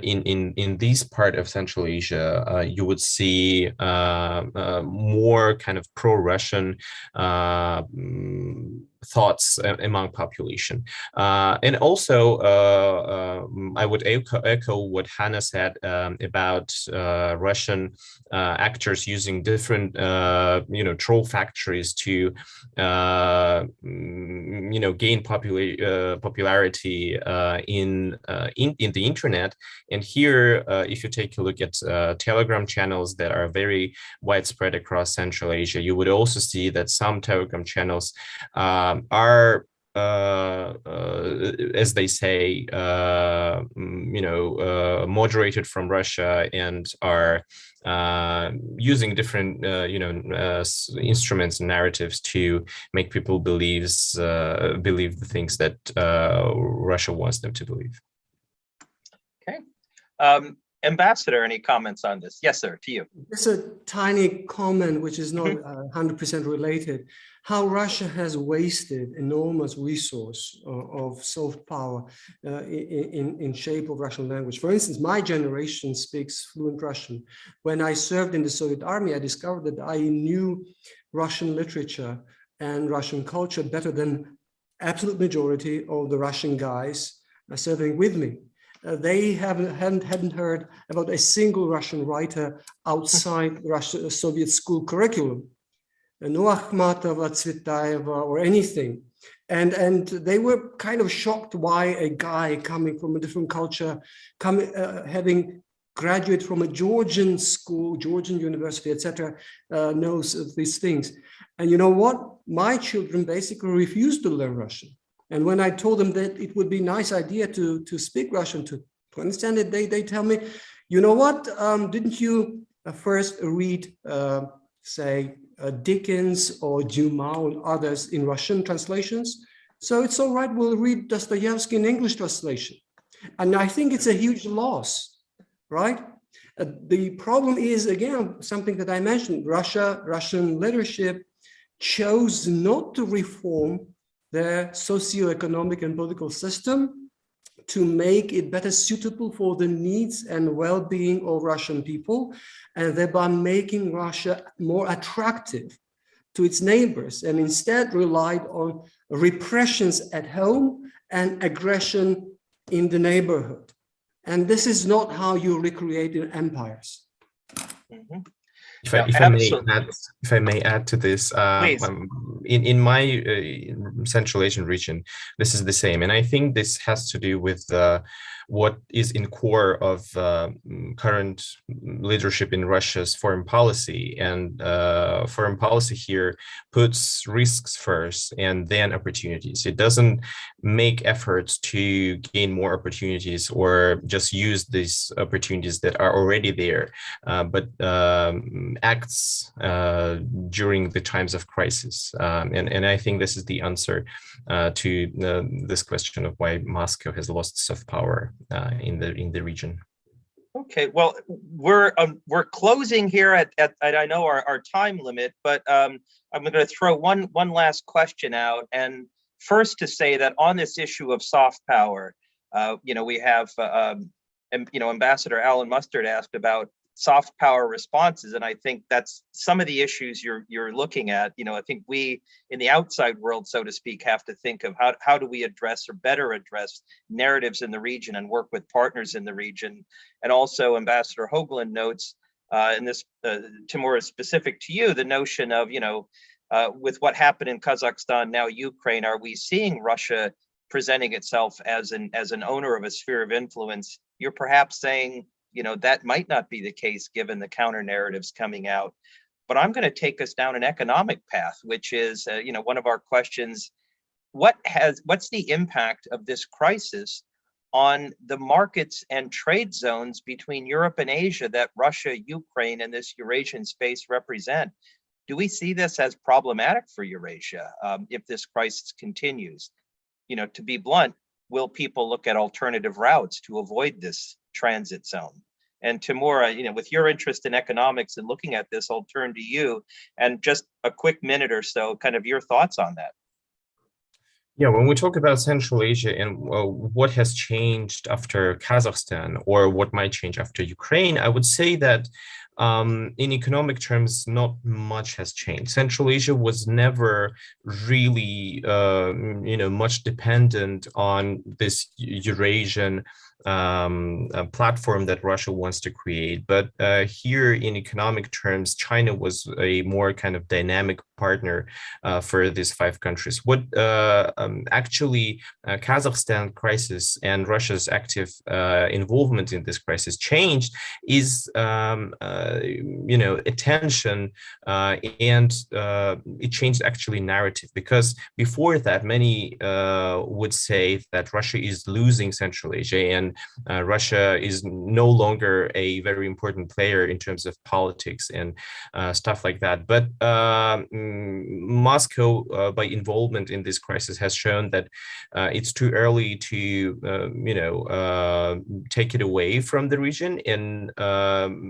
in this part of Central Asia, you would see more kind of pro-Russian thoughts among population. And also, I would echo what Hannah said about Russian actors using different, troll factories to, gain popularity in the internet. And here, if you take a look at Telegram channels that are very widespread across Central Asia, you would also see that some Telegram channels are, as they say, moderated from Russia and are using different, instruments and narratives to make people believe the things that Russia wants them to believe. Okay. Ambassador, any comments on this? Yes, sir, to you. Just a tiny comment, which is not 100% related. How Russia has wasted enormous resource of soft power in shape of Russian language. For instance, my generation speaks fluent Russian. When I served in the Soviet army, I discovered that I knew Russian literature and Russian culture better than absolute majority of the Russian guys serving with me. They hadn't heard about a single Russian writer outside Russia, Soviet school curriculum, no Akhmatova, Tsvetaeva, or anything. And they were kind of shocked why a guy coming from a different culture, having graduated from a Georgian school, Georgian university, etc., knows these things. And you know what? My children basically refused to learn Russian. And when I told them that it would be a nice idea to speak Russian, to understand it, they tell me, you know what, didn't you first read, say, Dickens or Dumas and others in Russian translations? So it's all right, we'll read Dostoevsky in English translation. And I think it's a huge loss, right? The problem is, again, something that I mentioned, Russian leadership chose not to reform their socio-economic and political system to make it better suitable for the needs and well-being of Russian people, and thereby making Russia more attractive to its neighbors, and instead relied on repressions at home and aggression in the neighborhood. And this is not how you recreate empires. Mm-hmm. If I may add to this, in my Central Asian region, this is the same, and I think this has to do with what is in core of current leadership in Russia's foreign policy. And foreign policy here puts risks first and then opportunities. It doesn't make efforts to gain more opportunities or just use these opportunities that are already there, but acts during the times of crisis. And I think this is the answer to this question of why Moscow has lost soft power in the region. Okay, well, we're closing here at I know our time limit, but I'm going to throw one last question out. And first, to say that on this issue of soft power, we have Ambassador Alan Mustard asked about soft power responses. And I think that's some of the issues you're looking at. I think we in the outside world, so to speak, have to think of how do we address or better address narratives in the region and work with partners in the region. And also Ambassador Hoagland notes, and this, Timur, is specific to you, the notion of, with what happened in Kazakhstan, now Ukraine, are we seeing Russia presenting itself as an owner of a sphere of influence? You're perhaps saying, that might not be the case given the counter narratives coming out. But I'm going to take us down an economic path, which is, one of our questions. What's the impact of this crisis on the markets and trade zones between Europe and Asia that Russia, Ukraine, and this Eurasian space represent? Do we see this as problematic for Eurasia if this crisis continues? To be blunt, will people look at alternative routes to avoid this transit zone? And Timur, with your interest in economics and looking at this, I'll turn to you and just a quick minute or so, kind of your thoughts on that. Yeah, when we talk about Central Asia and what has changed after Kazakhstan or what might change after Ukraine, I would say that in economic terms, not much has changed. Central Asia was never really, much dependent on this Eurasian platform that Russia wants to create. But here in economic terms, China was a more kind of dynamic partner for these 5 countries. What actually Kazakhstan crisis and Russia's active involvement in this crisis changed is attention, and it changed actually narrative, because before that many would say that Russia is losing Central Asia and Russia is no longer a very important player in terms of politics and stuff like that. But Moscow, by involvement in this crisis, has shown that it's too early to take it away from the region, and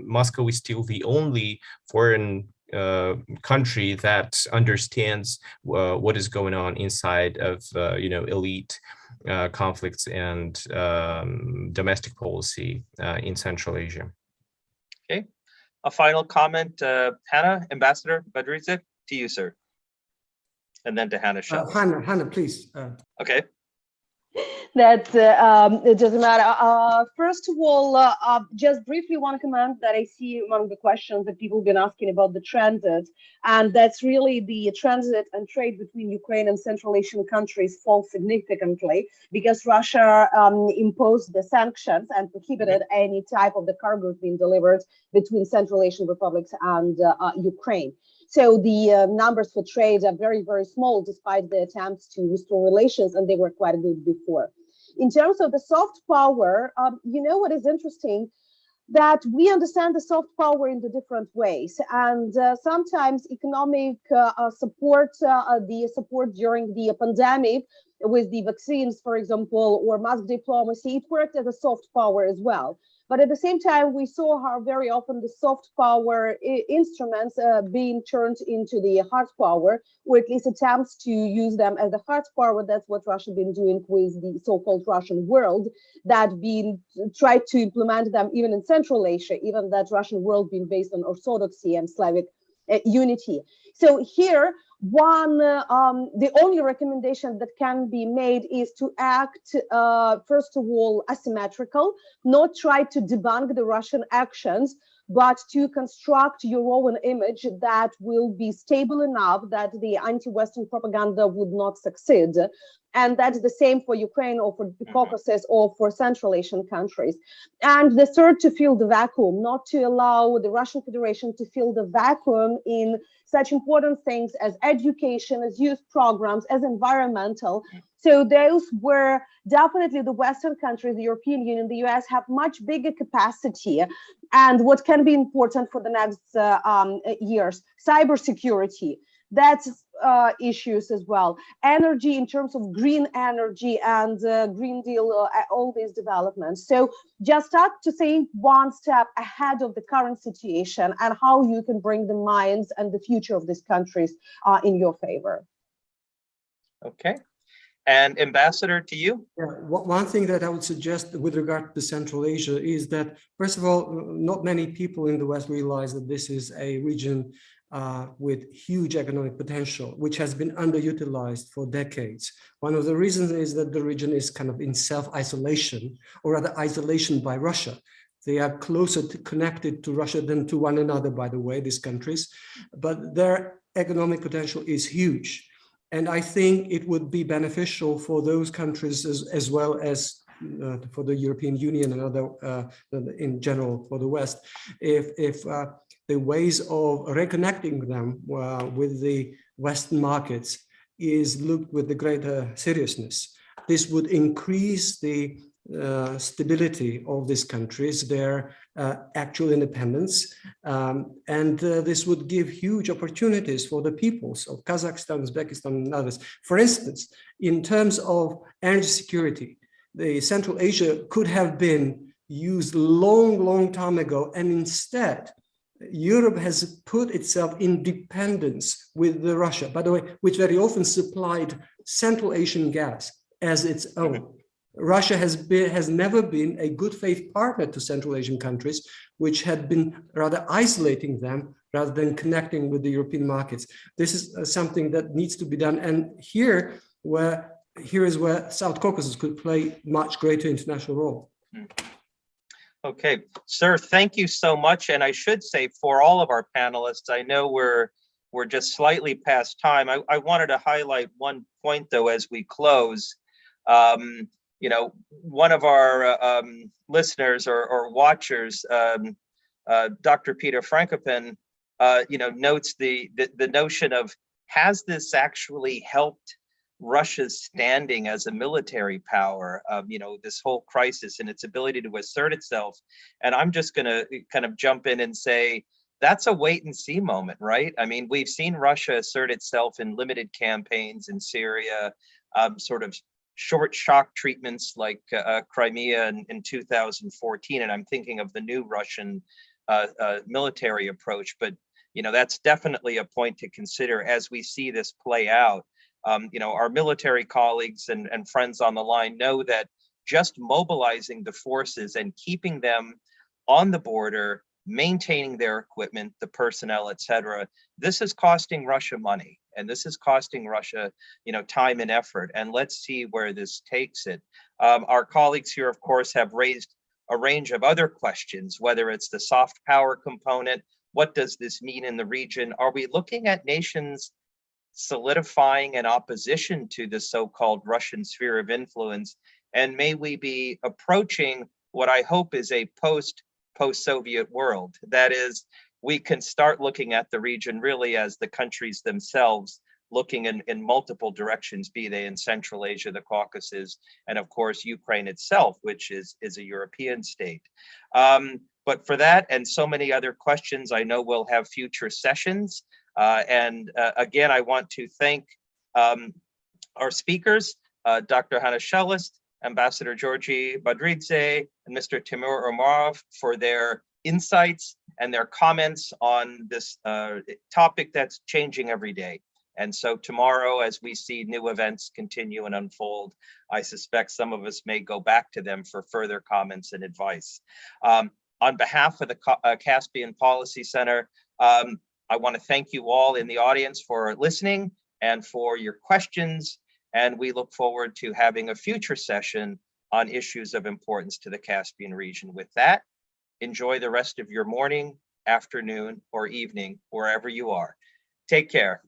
Moscow is still the only foreign country that understands what is going on inside of elite conflicts and domestic policy in Central Asia. Okay, a final comment, Hannah, Ambassador Badridze, to you, sir, and then to Hannah Shell. Hannah, please. Okay. That it doesn't matter. First of all, just briefly one comment that I see among the questions that people have been asking about the transit, and that's really the transit and trade between Ukraine and Central Asian countries falls significantly because Russia imposed the sanctions and prohibited any type of the cargoes being delivered between Central Asian republics and Ukraine. So the numbers for trade are very, very small, despite the attempts to restore relations, and they were quite good before. In terms of the soft power, what is interesting, that we understand the soft power in the different ways, and sometimes economic support, the support during the pandemic with the vaccines, for example, or mask diplomacy, it worked as a soft power as well. But at the same time, we saw how very often the soft power instruments being turned into the hard power, or at least attempts to use them as the hard power. That's what Russia been doing with the so-called Russian world, that been tried to implement them even in Central Asia, even that Russian world being based on Orthodoxy and Slavic unity. So here, the only recommendation that can be made is to act, first of all, asymmetrical, not try to debunk the Russian actions, but to construct your own image that will be stable enough that the anti-Western propaganda would not succeed. And that's the same for Ukraine or for the Caucasus or for Central Asian countries. And the third, to fill the vacuum, not to allow the Russian Federation to fill the vacuum in such important things as education, as youth programs, as environmental. So those were definitely the Western countries, the European Union, the US have much bigger capacity. And what can be important for the next years, cybersecurity, that's issues as well. Energy in terms of green energy and Green Deal, all these developments. So just start to think one step ahead of the current situation and how you can bring the minds and the future of these countries in your favor. Okay. And Ambassador, to you. Yeah, one thing that I would suggest with regard to Central Asia is that, first of all, not many people in the West realize that this is a region with huge economic potential, which has been underutilized for decades. One of the reasons is that the region is kind of in self-isolation, or rather isolation by Russia. They are closer connected to Russia than to one another, by the way, these countries, but their economic potential is huge. And I think it would be beneficial for those countries as well as for the European Union and other, in general for the West, if the ways of reconnecting them with the Western markets is looked with the greater seriousness. This would increase the stability of these countries, their actual independence, and this would give huge opportunities for the peoples of Kazakhstan, Uzbekistan, and others. For instance, in terms of energy security, the Central Asia could have been used long time ago, and instead, Europe has put itself in dependence with Russia, by the way, which very often supplied Central Asian gas as its own. Russia has never been a good faith partner to Central Asian countries, which had been rather isolating them rather than connecting with the European markets. This is something that needs to be done. And here is where South Caucasus could play much greater international role. Okay, sir, thank you so much. And I should say for all of our panelists, I know we're just slightly past time. I wanted to highlight one point though as we close. You know, one of our listeners or watchers, Dr. Peter Frankopan, you know, notes the notion of, has this actually helped Russia's standing as a military power, you know, this whole crisis and its ability to assert itself? And I'm just going to kind of jump in and say, that's a wait and see moment, right? I mean, we've seen Russia assert itself in limited campaigns in Syria, sort of short shock treatments like Crimea in 2014. And I'm thinking of the new Russian military approach. But, you know, that's definitely a point to consider as we see this play out. You know, our military colleagues and friends on the line know that just mobilizing the forces and keeping them on the border, maintaining their equipment, the personnel, et cetera, this is costing Russia money. And this is costing Russia, you know, time and effort. And let's see where this takes it. Our colleagues here, of course, have raised a range of other questions, whether it's the soft power component, what does this mean in the region? Are we looking at nations solidifying an opposition to the so-called Russian sphere of influence? And may we be approaching what I hope is a post-Soviet world? That is, we can start looking at the region really as the countries themselves, looking in multiple directions, be they in Central Asia, the Caucasus, and of course, Ukraine itself, which is a European state. But for that and so many other questions, I know we'll have future sessions. Again, I want to thank our speakers, Dr. Hanna Shelist, Ambassador Georgi Badridze, and Mr. Timur Omarov for their insights and their comments on this topic that's changing every day. And so tomorrow, as we see new events continue and unfold, I suspect some of us may go back to them for further comments and advice. On behalf of the Caspian Policy Center, I want to thank you all in the audience for listening and for your questions. And we look forward to having a future session on issues of importance to the Caspian region. With that, enjoy the rest of your morning, afternoon, or evening, wherever you are. Take care.